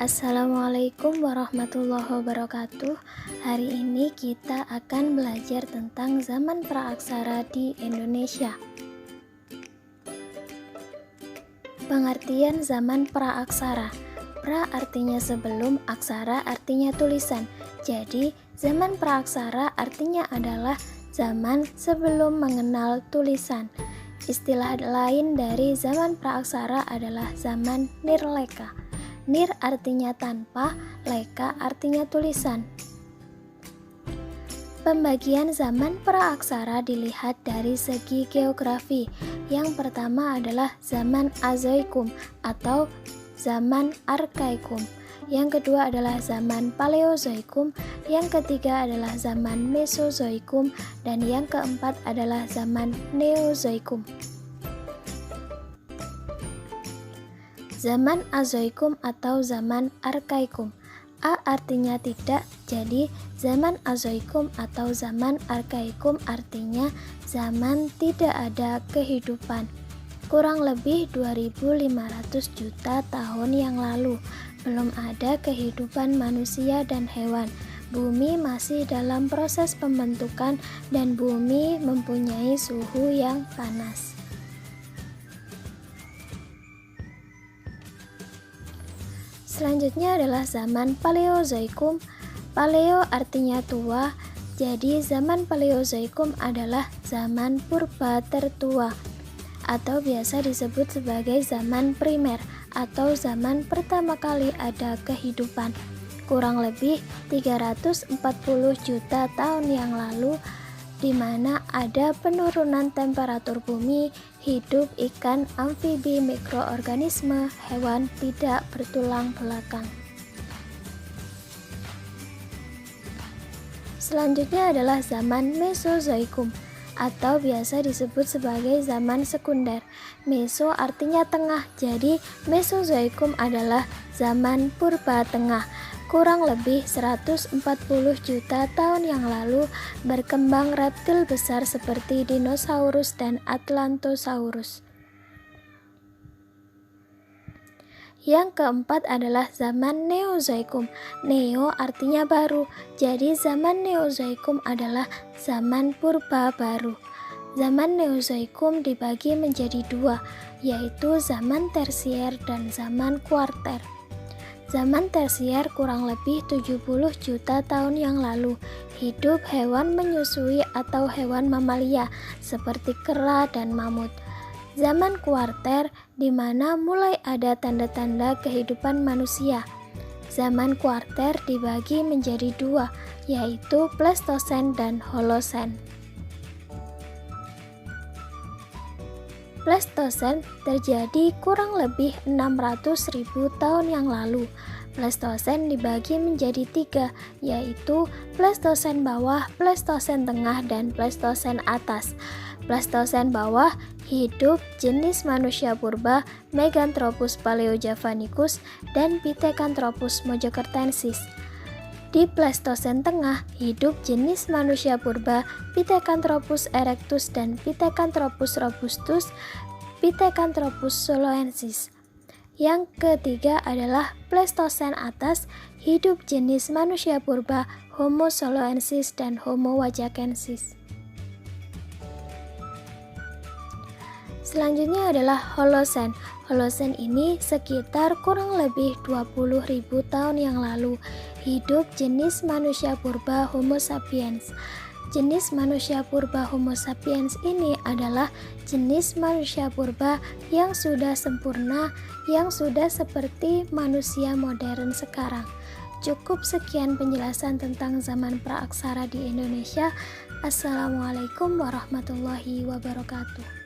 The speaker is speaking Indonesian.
Assalamualaikum warahmatullahi wabarakatuh. Hari ini kita akan belajar tentang zaman praaksara di Indonesia. Pengertian zaman praaksara. Pra artinya sebelum, aksara artinya tulisan. Jadi, zaman praaksara artinya adalah zaman sebelum mengenal tulisan. Istilah lain dari zaman praaksara adalah zaman nirleka. Nir artinya tanpa, leka artinya tulisan. Pembagian zaman praaksara dilihat dari segi geografi. Yang pertama adalah zaman Azoikum atau zaman Arkaikum. Yang kedua adalah zaman Paleozoikum. Yang ketiga adalah zaman Mesozoikum. Dan yang keempat adalah zaman Neozoikum. Zaman Azoikum atau zaman Arkaikum. A artinya tidak, jadi zaman Azoikum atau zaman Arkaikum artinya zaman tidak ada kehidupan. Kurang lebih 2500 juta tahun yang lalu, belum ada kehidupan manusia dan hewan. Bumi masih dalam proses pembentukan dan bumi mempunyai suhu yang panas. Selanjutnya adalah zaman Paleozoikum. Paleo artinya tua, jadi zaman Paleozoikum adalah zaman purba tertua atau biasa disebut sebagai zaman primer atau zaman pertama kali ada kehidupan. Kurang lebih 340 juta tahun yang lalu, di mana ada penurunan temperatur bumi, hidup ikan, amfibi, mikroorganisme, hewan tidak bertulang belakang. Selanjutnya adalah zaman Mesozoikum atau biasa disebut sebagai zaman sekunder. Meso artinya tengah, jadi Mesozoikum adalah zaman purba tengah. Kurang lebih 140 juta tahun yang lalu berkembang reptil besar seperti dinosaurus dan atlantosaurus. Yang keempat adalah zaman Neozoikum. Neo artinya baru, jadi zaman Neozoikum adalah zaman purba baru. Zaman Neozoikum dibagi menjadi dua, yaitu zaman tersier dan zaman kuarter. Zaman tersier kurang lebih 70 juta tahun yang lalu. Hidup hewan menyusui atau hewan mamalia seperti kera dan mamut. Zaman kuarter di mana mulai ada tanda-tanda kehidupan manusia. Zaman kuarter dibagi menjadi dua, yaitu Pleistosen dan Holosen. Pleistosen terjadi kurang lebih 600.000 tahun yang lalu. Pleistosen dibagi menjadi tiga, yaitu Pleistosen bawah, Pleistosen tengah, dan Pleistosen atas. Pleistosen bawah hidup jenis manusia purba Meganthropus paleojavanicus dan Pithecanthropus mojokertensis. Di Pleistosen tengah hidup jenis manusia purba Pithecanthropus erectus dan Pithecanthropus robustus, Pithecanthropus soloensis. Yang ketiga adalah Pleistosen atas, hidup jenis manusia purba Homo soloensis dan Homo wajakensis. Selanjutnya adalah Holosen. Holosen ini sekitar kurang lebih 20.000 tahun yang lalu. Hidup jenis manusia purba Homo sapiens. Jenis manusia purba Homo sapiens ini adalah jenis manusia purba yang sudah sempurna, yang sudah seperti manusia modern sekarang. Cukup sekian penjelasan tentang zaman praaksara di Indonesia. Assalamualaikum warahmatullahi wabarakatuh.